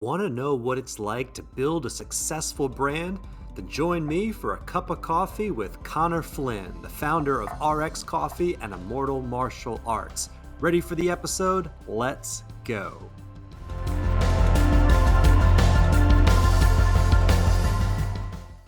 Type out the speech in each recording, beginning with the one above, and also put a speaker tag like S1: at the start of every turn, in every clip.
S1: Want to know what it's like to build a successful brand? Then join me for a cup of coffee with Conor Flynn, the founder of RX Coffee and Immortal Martial Arts. Ready for the episode? Let's go.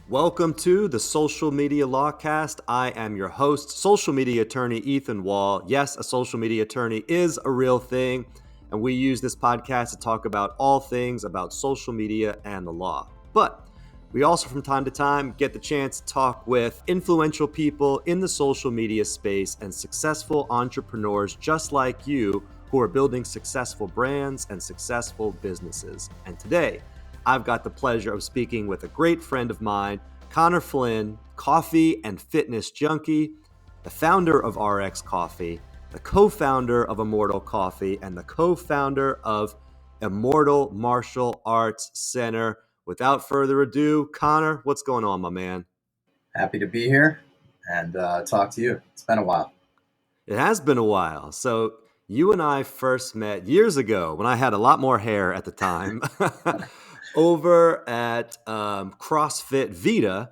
S1: Welcome to the Social Media Lawcast. I am your host, social media attorney Ethan Wall. Yes, a social media attorney is a real thing, and we use this podcast to talk about all things about social media and the law. But we also, from time to time, get the chance to talk with influential people in the social media space and successful entrepreneurs just like you who are building successful brands and successful businesses. And today, I've got the pleasure of speaking with a great friend of mine, Conor Flynn, coffee and fitness junkie, the founder of RX Coffee, the co-founder of Immortal Coffee, and the co-founder of Immortal Martial Arts Center. Without further ado, Conor, what's going on, my man?
S2: Happy to be here and talk to you. It's been a while.
S1: It has been a while. So you and I first met years ago when I had a lot more hair at the time over at CrossFit Vita,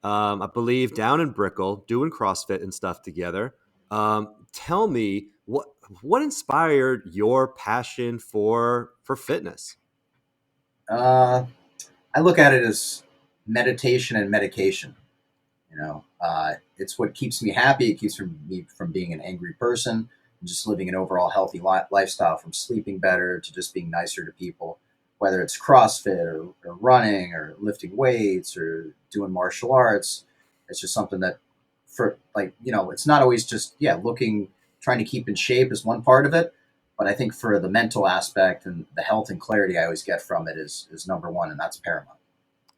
S1: I believe, down in Brickell, doing CrossFit and stuff together. Tell me what inspired your passion for fitness?
S2: Uh, I look at it as meditation and medication. It's what keeps me happy. It keeps me from being an angry person and just living an overall healthy lifestyle, from sleeping better to just being nicer to people, whether it's CrossFit or running or lifting weights or doing martial arts. It's just something that it's not always just, trying to keep in shape is one part of it. But I think for the mental aspect and the health and clarity I always get from it is number one, and that's paramount.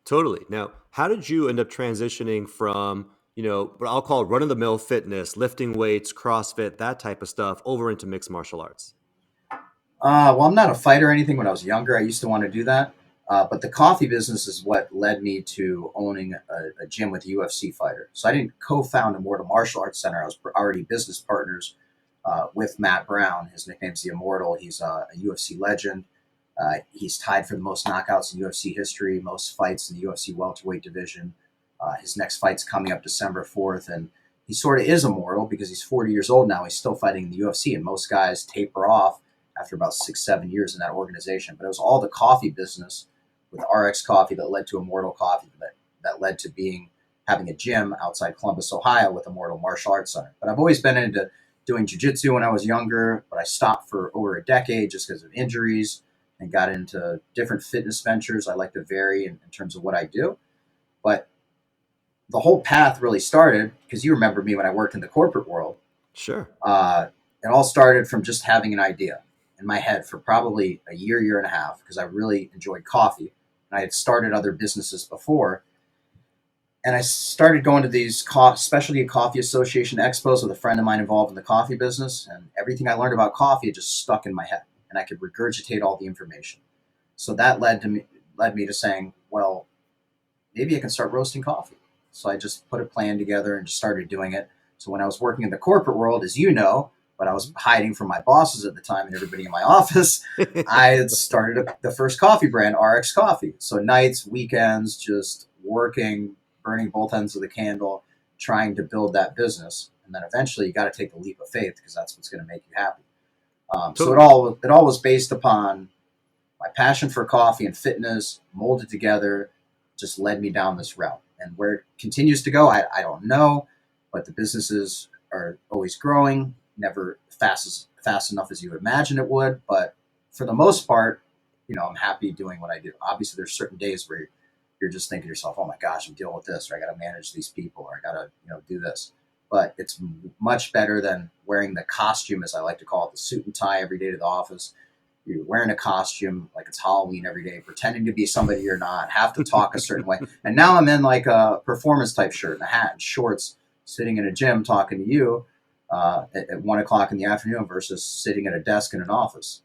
S1: Totally. Now, how did you end up transitioning from, what I'll call run of the mill fitness, lifting weights, CrossFit, that type of stuff, over into mixed martial arts?
S2: Well, I'm not a fighter or anything. When I was younger, I used to want to do that. But the coffee business is what led me to owning a gym with a UFC fighter. So I didn't co-found Immortal Martial Arts Center. I was already business partners with Matt Brown. His nickname's the Immortal. He's a UFC legend. He's tied for the most knockouts in UFC history, most fights in the UFC welterweight division. His next fight's coming up December 4th, and he sort of is immortal because he's 40 years old now. He's still fighting in the UFC, and most guys taper off after about 6, 7 years in that organization. But it was all the coffee business with RX Coffee that led to Immortal Coffee, that led to having a gym outside Columbus, Ohio, with Immortal Martial Arts Center. But I've always been into doing jiu-jitsu when I was younger, but I stopped for over a decade just because of injuries and got into different fitness ventures. I like to vary in terms of what I do. But the whole path really started because you remember me when I worked in the corporate world.
S1: Sure.
S2: It all started from just having an idea in my head for probably a year and a half, because I really enjoyed coffee. And I had started other businesses before. And I started going to these specialty coffee association expos with a friend of mine involved in the coffee business. And everything I learned about coffee had just stuck in my head, and I could regurgitate all the information. So that led me to saying, well, maybe I can start roasting coffee. So I just put a plan together and just started doing it. So when I was working in the corporate world, as you know, but I was hiding from my bosses at the time and everybody in my office, I had started the first coffee brand, RX Coffee. So nights, weekends, just working, burning both ends of the candle, trying to build that business. And then eventually you got to take the leap of faith, because that's what's going to make you happy. So it all was based upon my passion for coffee and fitness, molded together, just led me down this route. And where it continues to go, I don't know, but the businesses are always growing, never fast enough as you would imagine it would. But for the most part, I'm happy doing what I do. Obviously, there's certain days where you're just thinking to yourself, oh my gosh, I'm dealing with this, or I got to manage these people, or I got to, do this. But it's much better than wearing the costume, as I like to call it, the suit and tie every day to the office. You're wearing a costume like it's Halloween every day, pretending to be somebody you're not, have to talk a certain way. And now I'm in like a performance type shirt and a hat and shorts, sitting in a gym talking to you at 1 o'clock in the afternoon versus sitting at a desk in an office.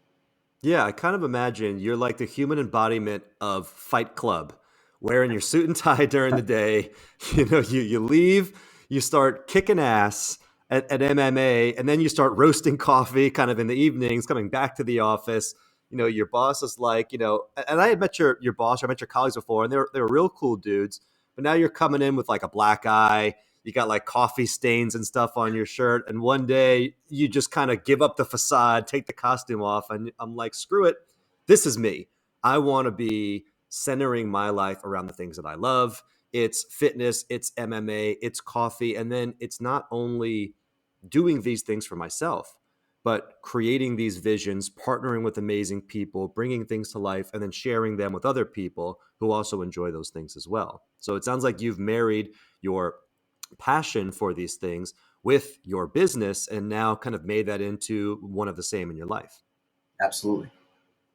S1: Yeah, I kind of imagine you're like the human embodiment of Fight Club, wearing your suit and tie during the day. You leave, you start kicking ass at MMA, and then you start roasting coffee kind of in the evenings, coming back to the office. your boss is like, and I had met your boss, or I met your colleagues before, and they were real cool dudes. But now you're coming in with like a black eye, you got like coffee stains and stuff on your shirt, and one day you just kind of give up the facade, take the costume off, and I'm like, screw it, this is me. I want to be centering my life around the things that I love. It's fitness, it's MMA, it's coffee, and then it's not only doing these things for myself, but creating these visions, partnering with amazing people, bringing things to life, and then sharing them with other people who also enjoy those things as well. So it sounds like you've married your passion for these things with your business and now kind of made that into one of the same in your life.
S2: Absolutely.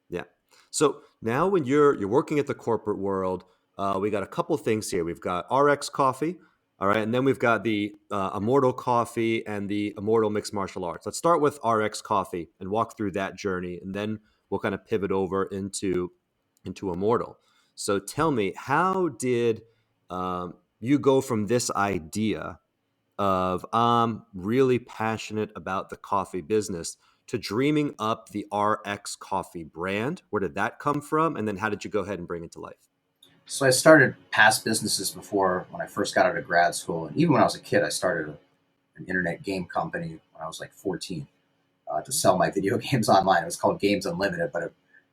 S1: Yeah. So now when you're working at the corporate world, we got a couple things here. We've got RX coffee, all right, and then we've got the Immortal coffee and the Immortal mixed martial arts. Let's start with RX coffee and walk through that journey, and then we'll kind of pivot over into Immortal. So tell me, how did you go from this idea of I'm really passionate about the coffee business to dreaming up the RX coffee brand? Where did that come from? And then how did you go ahead and bring it to life?
S2: So I started past businesses before when I first got out of grad school. And even when I was a kid, I started an internet game company when I was like 14 to sell my video games online. It was called Games Unlimited, but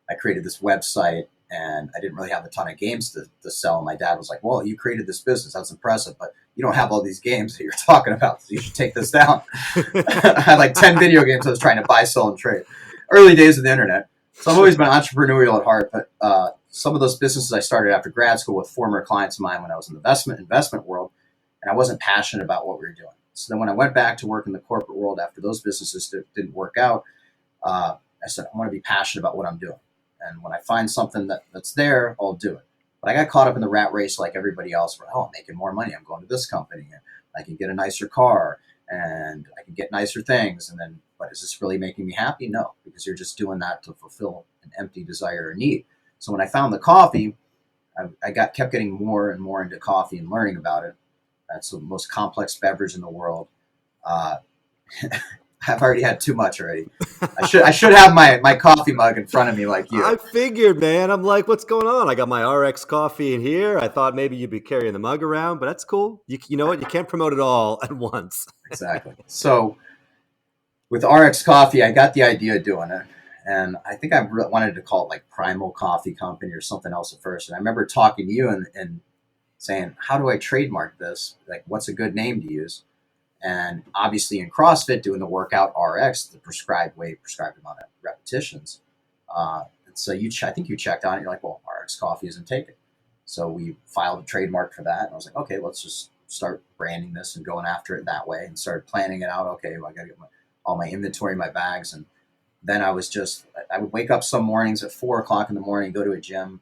S2: I created this website and I didn't really have a ton of games to sell. My dad was like, well, you created this business. That's impressive, but you don't have all these games that you're talking about. So you should take this down. I had like 10 video games I was trying to buy, sell, and trade. Early days of the internet. So I've always been entrepreneurial at heart, but some of those businesses I started after grad school with former clients of mine when I was in the investment world, and I wasn't passionate about what we were doing. So then when I went back to work in the corporate world after those businesses didn't work out, I said, I want to be passionate about what I'm doing. And when I find something that's there, I'll do it. But I got caught up in the rat race like everybody else where, I'm making more money. I'm going to this company. And I can get a nicer car and I can get nicer things. And then, but is this really making me happy? No, because you're just doing that to fulfill an empty desire or need. So when I found the coffee, I kept getting more and more into coffee and learning about it. That's the most complex beverage in the world. Uh, I've already had too much already. I should have my coffee mug in front of me like you.
S1: I figured, man. I'm like, what's going on? I got my RX coffee in here. I thought maybe you'd be carrying the mug around, but that's cool. You know what? You can't promote it all at once.
S2: Exactly. So with RX coffee, I got the idea of doing it. And I think I wanted to call it like Primal Coffee Company or something else at first. And I remember talking to you and saying, how do I trademark this? Like, what's a good name to use? And obviously in CrossFit, doing the workout RX, the prescribed weight, prescribed amount of repetitions. And so I think you checked on it. You're like, well, RX coffee isn't taken. So we filed a trademark for that. And I was like, okay, let's just start branding this and going after it that way and started planning it out. Okay, well, I got to get all my inventory, my bags. And then I would wake up some mornings at 4 o'clock in the morning, go to a gym,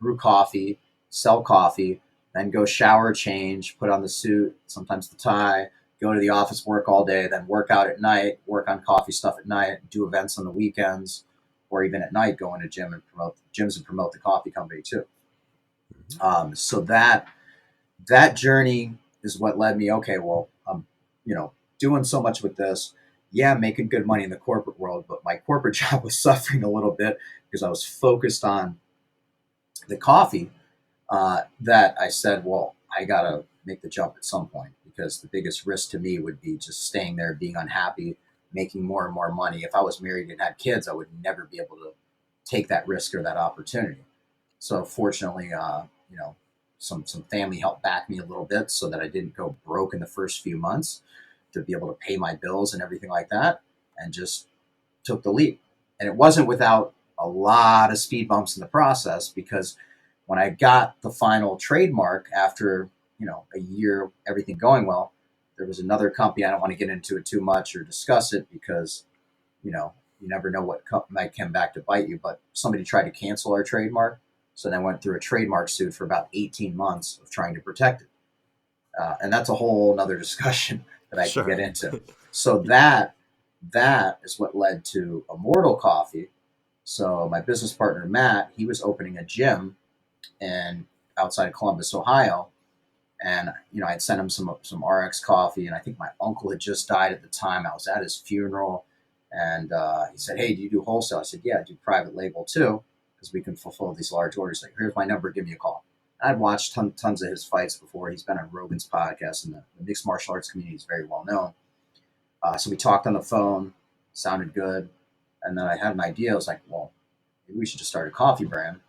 S2: brew coffee, sell coffee, then go shower, change, put on the suit, sometimes the tie, go to the office, work all day, then work out at night, work on coffee stuff at night, do events on the weekends, or even at night, go into gyms and promote the coffee company too. So that journey is what led me. Okay, well, I'm doing so much with this. Yeah, I'm making good money in the corporate world, but my corporate job was suffering a little bit because I was focused on the coffee. That I said, well, I gotta make the jump at some point because the biggest risk to me would be just staying there, being unhappy, making more and more money. If I was married and had kids, I would never be able to take that risk or that opportunity. So fortunately, some family helped back me a little bit so that I didn't go broke in the first few months to be able to pay my bills and everything like that, and just took the leap. And it wasn't without a lot of speed bumps in the process because when I got the final trademark after a year, everything going well, there was another company. I don't want to get into it too much or discuss it because you never know what might come back to bite you. But somebody tried to cancel our trademark, so then went through a trademark suit for about 18 months of trying to protect it, and that's a whole other discussion that I
S1: Sure.
S2: can get into. So that is what led to Immortal Coffee. So my business partner Matt, he was opening a gym and outside of Columbus, Ohio. And I'd sent him some RX coffee, and I think my uncle had just died at the time. I was at his funeral, And he said, "Hey, do you do wholesale?" I said, "Yeah, I do private label too, because we can fulfill these large orders. Like, here's my number. Give me a call." I'd watched tons of his fights before. He's been on Rogan's podcast, and the mixed martial arts community is very well known. So we talked on the phone, sounded good. And then I had an idea. I was like, well, maybe we should just start a coffee brand,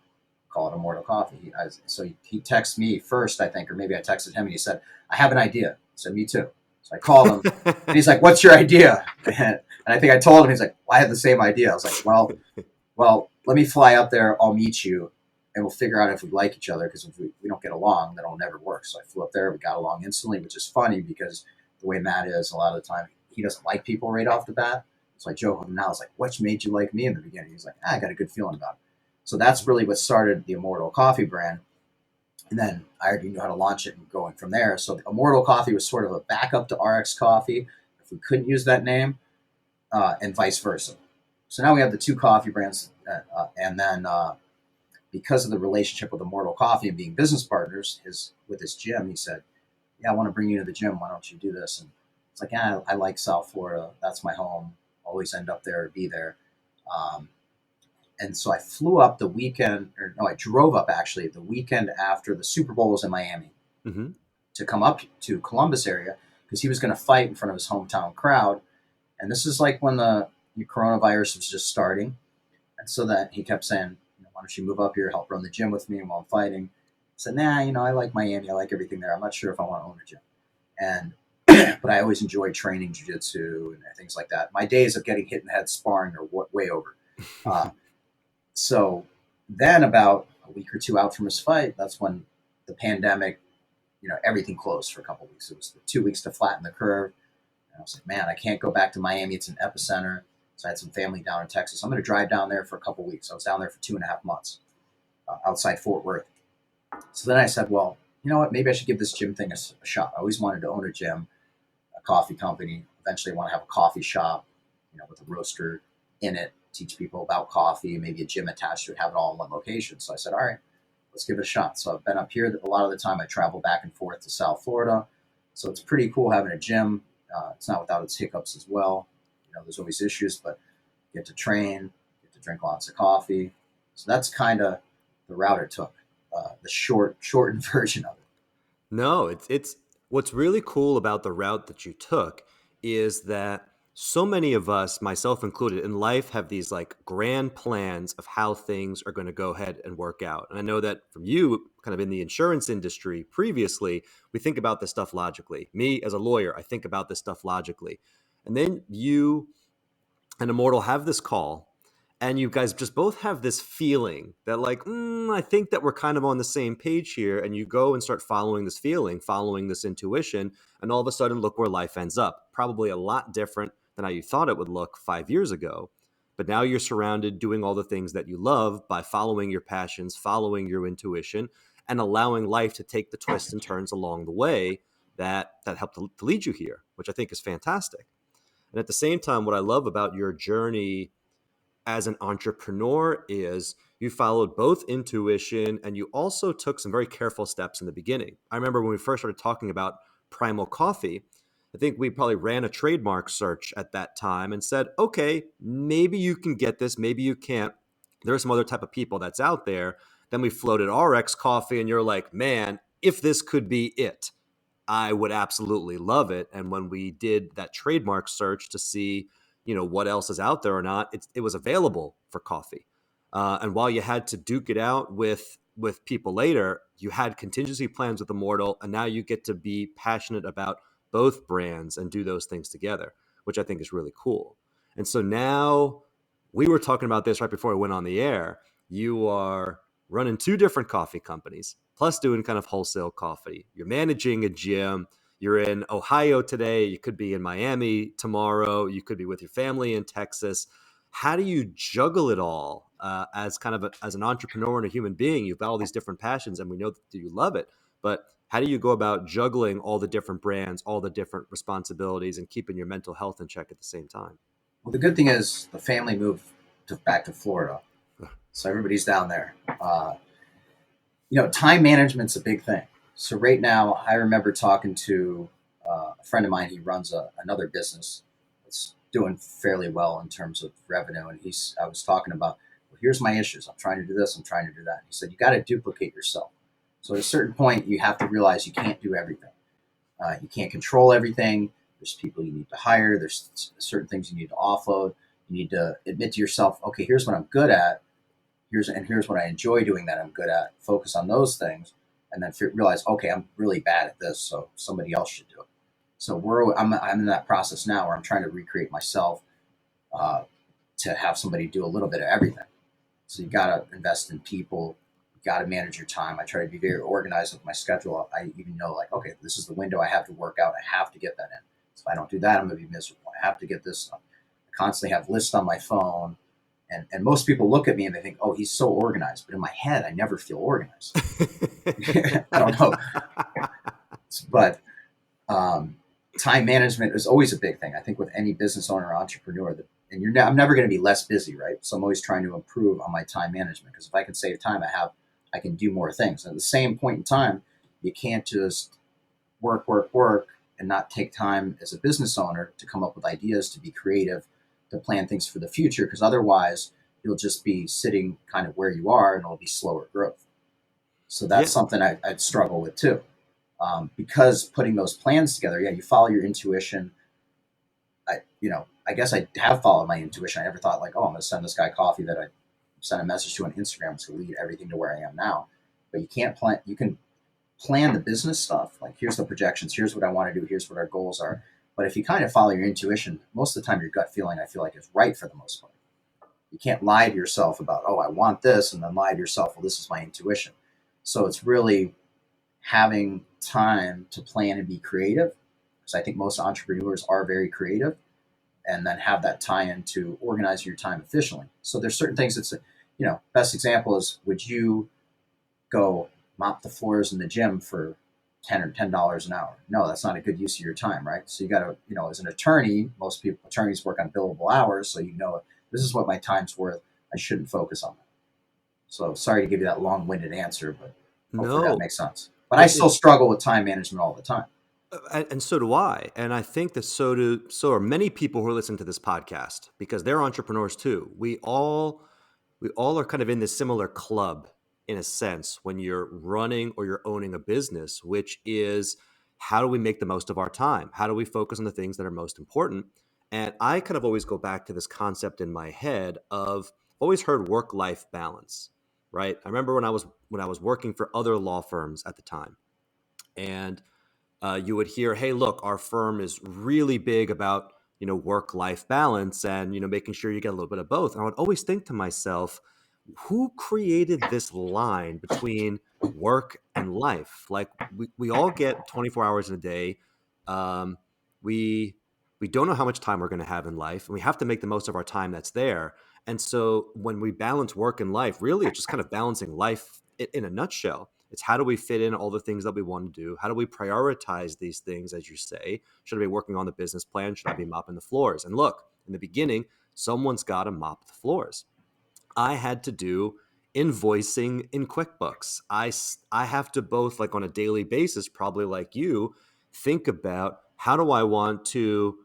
S2: call it Immortal Coffee. So he texted me first, I think, or maybe I texted him, and he said, "I have an idea." I said, "Me too." So I called him, and he's like, "What's your idea?" And I think I told him, he's like, "Well, I had the same idea." I was like, well, let me fly up there. I'll meet you, and we'll figure out if we like each other, because if we don't get along, then it'll never work. So I flew up there. We got along instantly, which is funny because the way Matt is, a lot of the time, he doesn't like people right off the bat. So I joke with him now. I was like, "What made you like me in the beginning?" He's like, "I got a good feeling about it." So that's really what started the Immortal Coffee brand. And then I already knew how to launch it and going from there. So the Immortal Coffee was sort of a backup to RX Coffee if we couldn't use that name, and vice versa. So now we have the two coffee brands. And then because of the relationship with Immortal Coffee and being business partners with his gym, he said, "Yeah, I want to bring you to the gym. Why don't you do this?" And it's like, "Yeah, I like South Florida. That's my home. Always end up there or be there." Um, and so I flew up the weekend, or no, I drove up actually the weekend after the Super Bowl was in Miami
S1: Mm-hmm.
S2: to come up to Columbus area, because he was going to fight in front of his hometown crowd. And this is like when the coronavirus was just starting. And so that he kept saying, "Why don't you move up here, help run the gym with me while I'm fighting?" I said, "Nah, I like Miami. I like everything there. I'm not sure if I want to own a gym." And but I always enjoyed training jiu-jitsu and things like that. My days of getting hit in the head sparring are way over. Uh, so then about a week or two out from his fight, that's when the pandemic, everything closed for a couple of weeks. It was 2 weeks to flatten the curve. And I was like, "Man, I can't go back to Miami. It's an epicenter." So I had some family down in Texas. I'm going to drive down there for a couple of weeks. I was down there for 2.5 months outside Fort Worth. So then I said, well, you know what? Maybe I should give this gym thing a shot. I always wanted to own a gym, a coffee company. Eventually, I want to have a coffee shop, with a roaster in it, teach people about coffee, maybe a gym attached to it, have it all in one location. So I said, all right, let's give it a shot. So I've been up here a lot of the time. I travel back and forth to South Florida. So it's pretty cool having a gym. It's not without its hiccups as well. There's always issues, but get to train, get to drink lots of coffee. So that's kind of the route it took, the shortened version of it.
S1: No, it's what's really cool about the route that you took is that so many of us, myself included, in life have these like grand plans of how things are going to go ahead and work out. And I know that from you, kind of in the insurance industry previously, we think about this stuff logically. Me as a lawyer, I think about this stuff logically. And then you and Immortal have this call, and you guys just both have this feeling that like, I think that we're kind of on the same page here, and you go and start following this feeling, following this intuition, and all of a sudden look where life ends up. Probably a lot different than how you thought it would look 5 years ago, but now you're surrounded doing all the things that you love by following your passions, following your intuition, and allowing life to take the twists and turns along the way that helped to lead you here, which I think is fantastic. And at the same time, what I love about your journey as an entrepreneur is you followed both intuition and you also took some very careful steps in the beginning. I remember when we first started talking about Primal Coffee, I think we probably ran a trademark search at that time and said, okay, maybe you can get this, maybe you can't. There are some other type of people that's out there. Then we floated RX Coffee, and you're like, man, if this could be it, I would absolutely love it. And when we did that trademark search to see, what else is out there or not, it was available for coffee. And while you had to duke it out with people later, you had contingency plans with Immortal, and now you get to be passionate about both brands and do those things together, which I think is really cool. And so now we were talking about this right before we went on the air. You are running two different coffee companies, plus doing kind of wholesale coffee. You're managing a gym. You're in Ohio today. You could be in Miami tomorrow. You could be with your family in Texas. How do you juggle it all as kind of as an entrepreneur and a human being? You've got all these different passions, and we know that you love it. But how do you go about juggling all the different brands, all the different responsibilities, and keeping your mental health in check at the same time?
S2: Well, the good thing is the family moved back to Florida, so everybody's down there. Time management's a big thing. So right now, I remember talking to a friend of mine. He runs another business. It's doing fairly well in terms of revenue. And I was talking about, well, here's my issues. I'm trying to do this. I'm trying to do that. He said, you got to duplicate yourself. So at a certain point, you have to realize you can't do everything. You can't control everything. There's people you need to hire. There's certain things you need to offload. You need to admit to yourself, okay, here's what I'm good at. Here's what I enjoy doing that I'm good at. Focus on those things, and then realize, okay, I'm really bad at this, so somebody else should do it. So I'm in that process now where I'm trying to recreate myself to have somebody do a little bit of everything. So you got to invest in people. You got to manage your time. I try to be very organized with my schedule. I even know, like, okay, this is the window I have to work out. I have to get that in. So if I don't do that, I'm going to be miserable. I have to get this done. I constantly have lists on my phone. And most people look at me and they think, oh, he's so organized. But in my head, I never feel organized. I don't know. But time management is always a big thing. I think with any business owner or entrepreneur, I'm never going to be less busy, right? So I'm always trying to improve on my time management, because if I can save time, I can do more things. And at the same point in time, you can't just work, and not take time as a business owner to come up with ideas, to be creative, to plan things for the future, because otherwise you'll just be sitting kind of where you are and it'll be slower growth. So that's something I'd struggle with too. Because putting those plans together, you follow your intuition. I guess I have followed my intuition. I never thought like, oh, I'm going to send this guy coffee that I sent a message to on Instagram to lead everything to where I am now. But you can't plan. You can plan the business stuff. Like, here's the projections. Here's what I want to do. Here's what our goals are. But if you kind of follow your intuition, most of the time your gut feeling, I feel like, is right for the most part. You can't lie to yourself about, oh, I want this, and then lie to yourself, well, this is my intuition. So it's really having time to plan and be creative, because I think most entrepreneurs are very creative, and then have that tie into organizing your time efficiently. So there's certain things that's, best example is, would you go mop the floors in the gym for $10 an hour? No, that's not a good use of your time, right? So you got to, as an attorney, attorneys work on billable hours. So this is what my time's worth. I shouldn't focus on that. So sorry to give you that long-winded answer, but hopefully that makes sense. But I still struggle with time management all the time.
S1: And so do I. And I think that so are many people who are listening to this podcast, because they're entrepreneurs too. We all are kind of in this similar club, in a sense, when you're running or you're owning a business, which is, how do we make the most of our time? How do we focus on the things that are most important? And I kind of always go back to this concept in my head of, always heard work-life balance, right? I remember when I was working for other law firms at the time, and you would hear, hey, look, our firm is really big about, work-life balance and, making sure you get a little bit of both. And I would always think to myself, who created this line between work and life? Like, we all get 24 hours in a day. We don't know how much time we're going to have in life, and we have to make the most of our time that's there. And so when we balance work and life, really, it's just kind of balancing life in a nutshell. It's, how do we fit in all the things that we want to do? How do we prioritize these things, as you say? Should I be working on the business plan? Should I be mopping the floors? And look, in the beginning, someone's got to mop the floors. I had to do invoicing in QuickBooks. I have to both, like, on a daily basis, probably like you, think about, how do I want to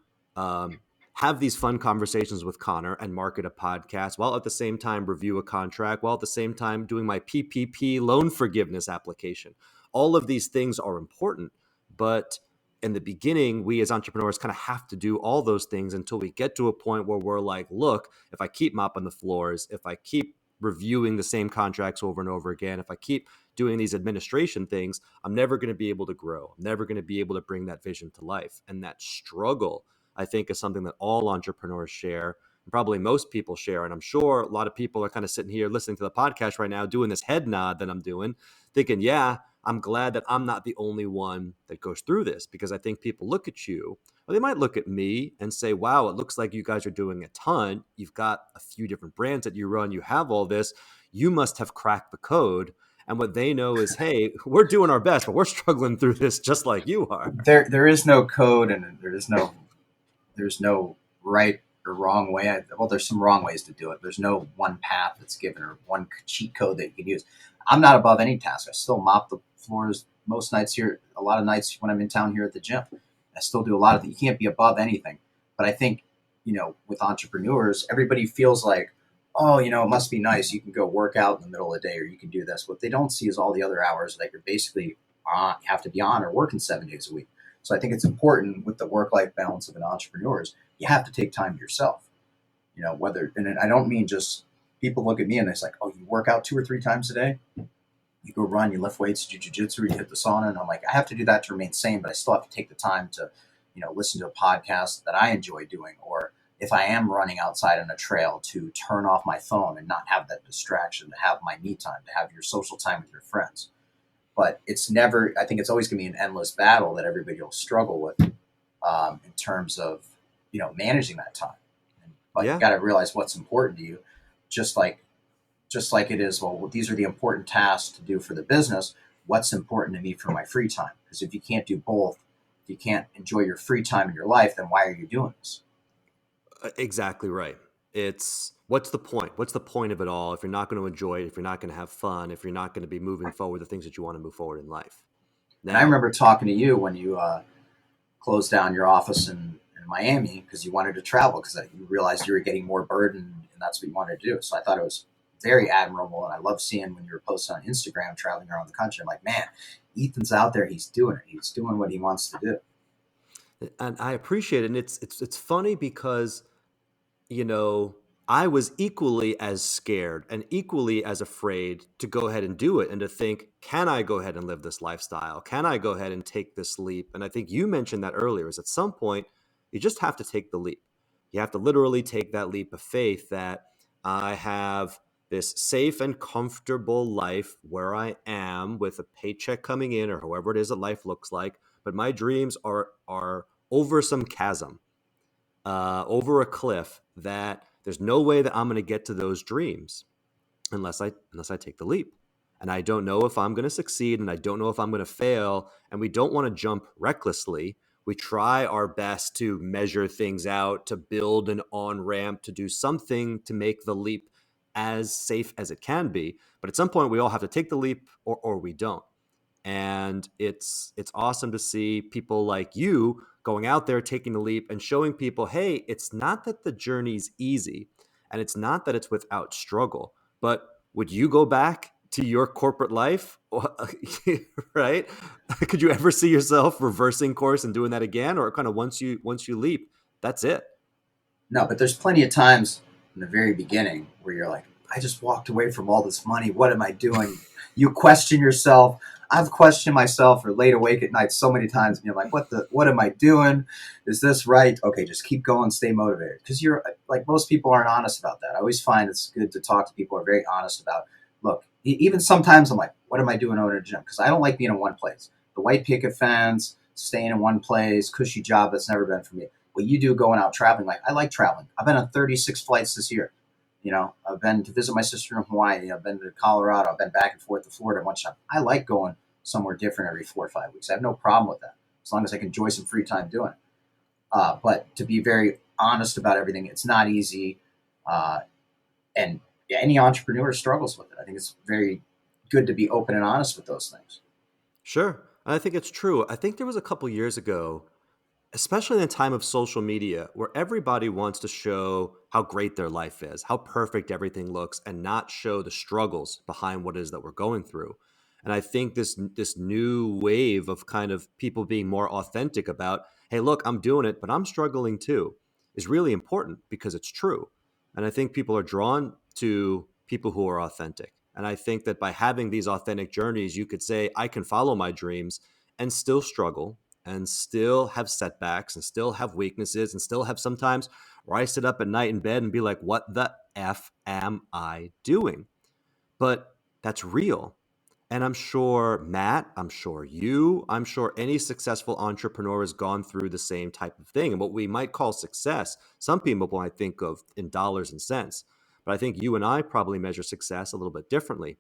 S1: have these fun conversations with Conor and market a podcast, while at the same time review a contract, while at the same time doing my PPP loan forgiveness application. All of these things are important, but in the beginning, we as entrepreneurs kind of have to do all those things until we get to a point where we're like, look, if I keep mopping the floors, if I keep reviewing the same contracts over and over again, if I keep doing these administration things, I'm never going to be able to grow. I'm never going to be able to bring that vision to life. And that struggle, I think, is something that all entrepreneurs share, and probably most people share. And I'm sure a lot of people are kind of sitting here listening to the podcast right now, doing this head nod that I'm doing, thinking, yeah, I'm glad that I'm not the only one that goes through this, because I think people look at you, or they might look at me and say, wow, it looks like you guys are doing a ton. You've got a few different brands that you run. You have all this. You must have cracked the code. And what they know is, hey, we're doing our best, but we're struggling through this just like you are.
S2: There is no code, and there's no right or wrong way. There's some wrong ways to do it. There's no one path that's given, or one cheat code that you can use. I'm not above any task. I still mop the floors most nights here. A lot of nights when I'm in town here at the gym, I still do a lot of it. You can't be above anything. But I think with entrepreneurs, everybody feels like, oh, it must be nice. You can go work out in the middle of the day, or you can do this. What they don't see is all the other hours that you're basically have to be on or working 7 days a week. So I think it's important with the work-life balance of an entrepreneur is you have to take time to yourself. And I don't mean just people look at me and it's like, oh, you work out 2 or 3 times a day, you go run, you lift weights, do jujitsu, you hit the sauna, and I'm like, I have to do that to remain sane, but I still have to take the time to, listen to a podcast that I enjoy doing, or if I am running outside on a trail, to turn off my phone and not have that distraction, to have my me time, to have your social time with your friends. But it's never. I think it's always going to be an endless battle that everybody will struggle with in terms of managing that time. But you
S1: Yeah.
S2: got to realize what's important to you, just like it is, well, these are the important tasks to do for the business. What's important to me for my free time? Because if you can't do both, if you can't enjoy your free time in your life, then why are you doing this?
S1: Exactly right. It's what's the point? What's the point of it all if you're not going to enjoy it, if you're not going to have fun, if you're not going to be moving forward the things that you want to move forward in life?
S2: And I
S1: Now,
S2: remember talking to you when you closed down your office in Miami because you wanted to travel because you realized you were getting more burden and that's what you wanted to do. So I thought it was very admirable. And I love seeing when you were posting on Instagram traveling around the country. I'm like, man, Ethan's out there. He's doing it. He's doing what he wants to do.
S1: and I appreciate it. And it's funny because you know, I was equally as scared and equally as afraid to go ahead and do it and to think, can I go ahead and live this lifestyle? Can I go ahead and take this leap? And I think you mentioned that earlier is at some point, you just have to take the leap. You have to literally take that leap of faith that I have this safe and comfortable life where I am with a paycheck coming in or however it is that life looks like. But my dreams are over some chasm, over a cliff that there's no way that I'm going to get to those dreams unless I take the leap. And I don't know if I'm going to succeed and I don't know if I'm going to fail, and we don't want to jump recklessly. We try our best to measure things out, to build an on-ramp, to do something to make the leap as safe as it can be. But at some point we all have to take the leap or we don't. And it's awesome to see people like you going out there taking the leap and showing people, hey, it's not that the journey's easy and it's not that it's without struggle, but would you go back to your corporate life? Right? Could you ever see yourself reversing course and doing that again, or kind of once you leap, that's it?
S2: No, but there's plenty of times in the very beginning where you're like, I just walked away from all this money. What am I doing? You question yourself. I've questioned myself or laid awake at night so many times, and you're like, what am I doing? Is this right? Okay, just keep going, stay motivated. Because you're like, most people aren't honest about that. I always find it's good to talk to people who are very honest about, look, even sometimes I'm like, what am I doing over at a gym? Because I don't like being in one place. The white picket fence, staying in one place, cushy job, that's never been for me. What you do going out traveling, like I like traveling. I've been on 36 flights this year. I've been to visit my sister in Hawaii. I've been to Colorado. I've been back and forth to Florida a bunch of times. I like going somewhere different every 4 or 5 weeks. I have no problem with that as long as I can enjoy some free time doing it. But to be very honest about everything, it's not easy. Uh, and yeah, any entrepreneur struggles with it. I think it's very good to be open and honest with those things.
S1: Sure. I think it's true. I think there was a couple years ago, especially in the time of social media, where everybody wants to show how great their life is, how perfect everything looks, and not show the struggles behind what it is that we're going through. And I think this new wave of kind of people being more authentic about, hey, look, I'm doing it, but I'm struggling too, is really important because it's true. And I think people are drawn to people who are authentic. And I think that by having these authentic journeys, you could say, I can follow my dreams and still struggle and still have setbacks and still have weaknesses and still have sometimes where I sit up at night in bed and be like, what the F am I doing? But that's real. And I'm sure Matt, I'm sure you, I'm sure any successful entrepreneur has gone through the same type of thing. And what we might call success, some people might think of in dollars and cents. But I think you and I probably measure success a little bit differently,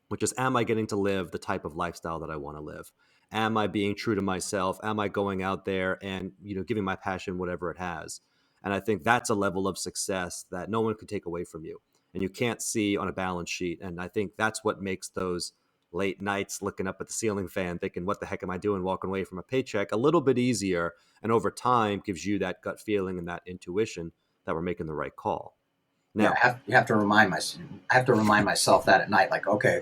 S1: which is, am I getting to live the type of lifestyle that I want to live? Am I being true to myself? Am I going out there and, giving my passion whatever it has? And I think that's a level of success that no one could take away from you and you can't see on a balance sheet. And I think that's what makes those late nights looking up at the ceiling fan thinking, what the heck am I doing, walking away from a paycheck, a little bit easier, and over time gives you that gut feeling and that intuition that we're making the right call.
S2: Yeah,
S1: Now,
S2: you have to remind myself. I have to remind myself that at night. Like, okay,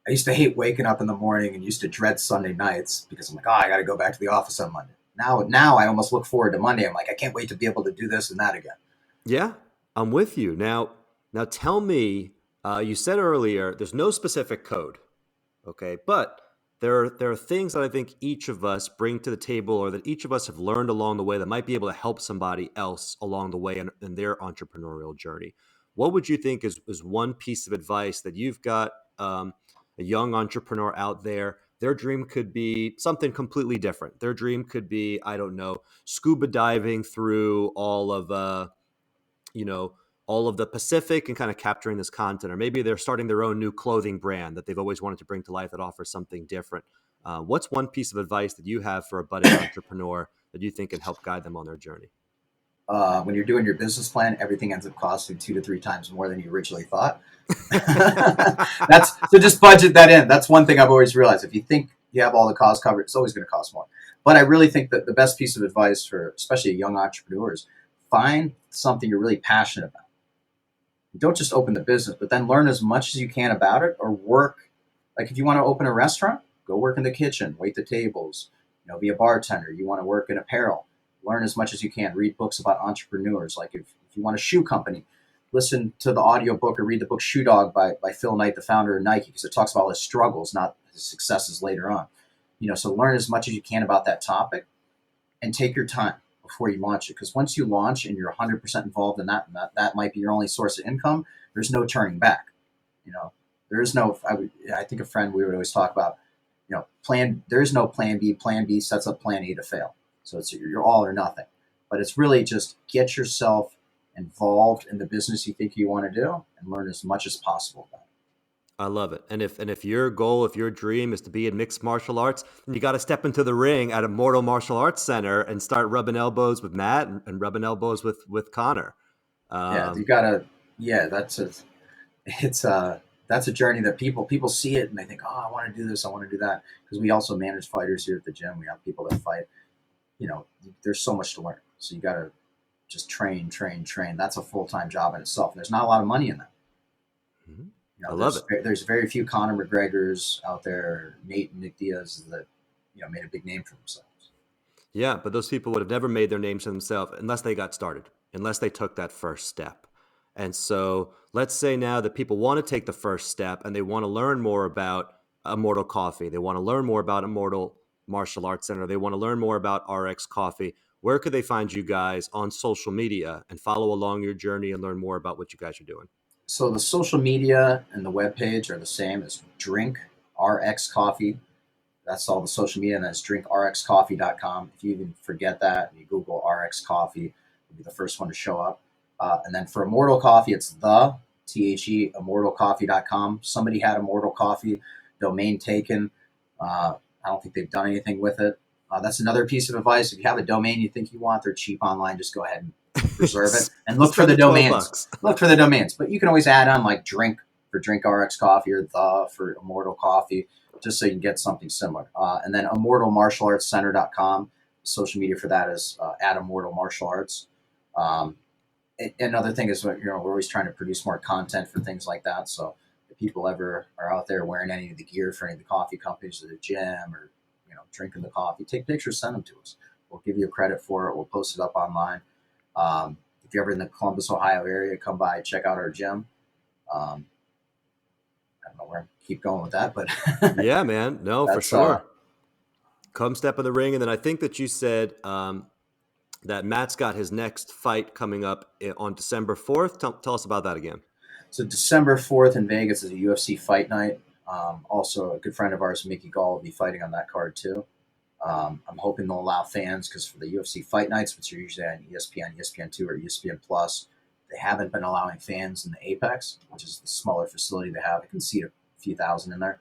S2: I used to hate waking up in the morning and used to dread Sunday nights because I'm like, oh, I got to go back to the office on Monday. Now I almost look forward to Monday. I'm like, I can't wait to be able to do this and that again.
S1: yeah, I'm with you. Now tell me, you said earlier there's no specific code, okay? But there are things that I think each of us bring to the table, or that each of us have learned along the way, that might be able to help somebody else along the way in their entrepreneurial journey. What would you think is one piece of advice that you've got, a young entrepreneur out there? Their dream could be something completely different. Their dream could be, I don't know, scuba diving through you know, all of the Pacific and kind of capturing this content, or maybe they're starting their own new clothing brand that they've always wanted to bring to life that offers something different. What's one piece of advice that you have for a budding entrepreneur that you think can help guide them on their journey?
S2: When you're doing your business plan, everything ends up costing 2 to 3 times more than you originally thought. That's so just budget that in. That's one thing I've always realized. If you think you have all the costs covered, it's always going to cost more. But I really think that the best piece of advice for especially young entrepreneurs, find something you're really passionate about. Don't just open the business, but then learn as much as you can about it, or work. Like if you want to open a restaurant, go work in the kitchen, wait the tables, be a bartender. You want to work in apparel, learn as much as you can. Read books about entrepreneurs. Like if you want a shoe company, listen to the audiobook or read the book Shoe Dog by Phil Knight, the founder of Nike, because it talks about his struggles, not his successes later on. So learn as much as you can about that topic and take your time before you launch it. Because once you launch and you're 100% involved in that, and that might be your only source of income, there's no turning back. There is no, I think a friend, we would always talk about, there is no plan B. Plan B sets up plan A to fail. So you're all or nothing. But it's really just get yourself involved in the business you think you want to do and learn as much as possible about it.
S1: I love it. And if your goal, if your dream is to be in mixed martial arts, then you got to step into the ring at Immortal Martial Arts Center and start rubbing elbows with Matt and rubbing elbows with Conor.
S2: Yeah, you
S1: Um,
S2: gotta. Yeah, it's that's a journey that people see it and they think, oh, I want to do this, I want to do that. Because we also manage fighters here at the gym. We have people that fight. There's so much to learn. So you gotta just train, train, train. That's a full time job in itself. And there's not a lot of money in that.
S1: I love
S2: There's
S1: it.
S2: there's very few Conor McGregors out there, Nate and Nick Diaz, that made a big name for themselves.
S1: Yeah, but those people would have never made their names for themselves unless they got started, unless they took that first step. And so let's say now that people want to take the first step and they want to learn more about Immortal Coffee. They want to learn more about Immortal Martial Arts Center. They want to learn more about RX Coffee. Where could they find you guys on social media and follow along your journey and learn more about what you guys are doing?
S2: So the social media and the webpage are the same as Drink RX Coffee. That's all the social media, and that's drinkrxcoffee.com. If you even forget that and you Google RX Coffee, it'll be the first one to show up. And then for Immortal Coffee, it's immortalcoffee.com. Somebody had Immortal Coffee domain taken. I don't think they've done anything with it. That's another piece of advice. If you have a domain you think you want, they're cheap online. Just go ahead and reserve it and look for
S1: Spend
S2: the
S1: the 12
S2: domains.
S1: bucks.
S2: Look for the domains, but you can always add on like drink for Drink RX Coffee or the for Immortal Coffee, just so you can get something similar. And then immortalmartialartscenter.com. Social media for that is at Immortal Martial Arts. Um, Another thing is, we're always trying to produce more content for things like that. So if people ever are out there wearing any of the gear for any of the coffee companies at the gym, or drinking the coffee, take pictures, send them to us. We'll give you credit for it. We'll post it up online. If you're ever in the Columbus, Ohio area, come by, check out our gym. Um, I don't know where I keep going with that, but
S1: Yeah, man. No, for
S2: that's
S1: sure. Come step in the ring. And then I think that you said that Matt's got his next fight coming up on December 4th. Tell us about that again.
S2: so December 4th in Vegas is a UFC fight night. Also, a good friend of ours, Mickey Gall, will be fighting on that card too. I'm hoping they'll allow fans, because for the UFC fight nights, which are usually on ESPN, ESPN2, or ESPN Plus, they haven't been allowing fans in the Apex, which is the smaller facility they have. They can seat a few thousand in there.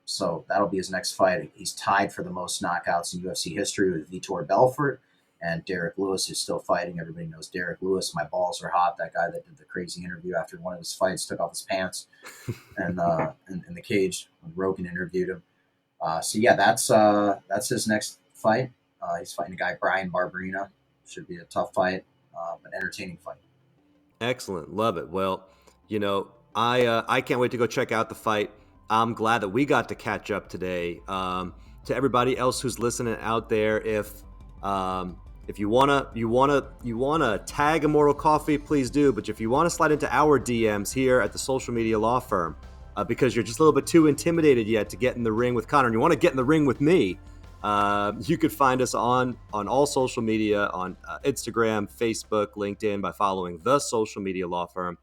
S2: So that'll be his next fight. He's tied for the most knockouts in UFC history with Vitor Belfort and Derek Lewis, who's still fighting. Everybody knows Derek Lewis. My balls are hot. That guy that did the crazy interview after one of his fights, took off his pants and in the cage when Rogan interviewed him. So yeah, that's his next fight. He's fighting a guy, Brian Barberina. Should be a tough fight. an entertaining fight.
S1: Excellent. Love it. Well, I can't wait to go check out the fight. I'm glad that we got to catch up today. To everybody else who's listening out there, if you wanna tag Immortal Coffee, please do. But if you want to slide into our DMs here at the Social Media Law Firm, because you're just a little bit too intimidated yet to get in the ring with Conor, and you want to get in the ring with me, you could find us on all social media, on Instagram, Facebook, LinkedIn, by following the Social Media Law Firm.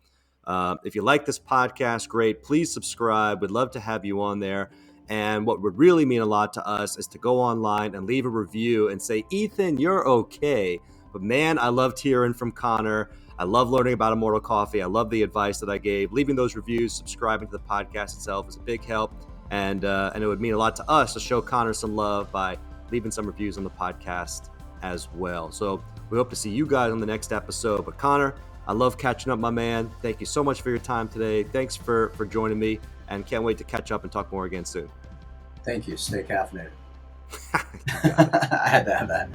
S1: If you like this podcast, great. Please subscribe. We'd love to have you on there. And what would really mean a lot to us is to go online and leave a review and say, Ethan, you're okay. But man, I loved hearing from Conor. I love learning about Immortal Coffee. I love the advice that I gave. Leaving those reviews, subscribing to the podcast itself is a big help. And it would mean a lot to us to show Conor some love by leaving some reviews on the podcast as well. So we hope to see you guys on the next episode. But Conor, I love catching up, my man. Thank you so much for your time today. Thanks for joining me, and can't wait to catch up and talk more again soon.
S2: Thank you. Stay caffeinated. I had to have that.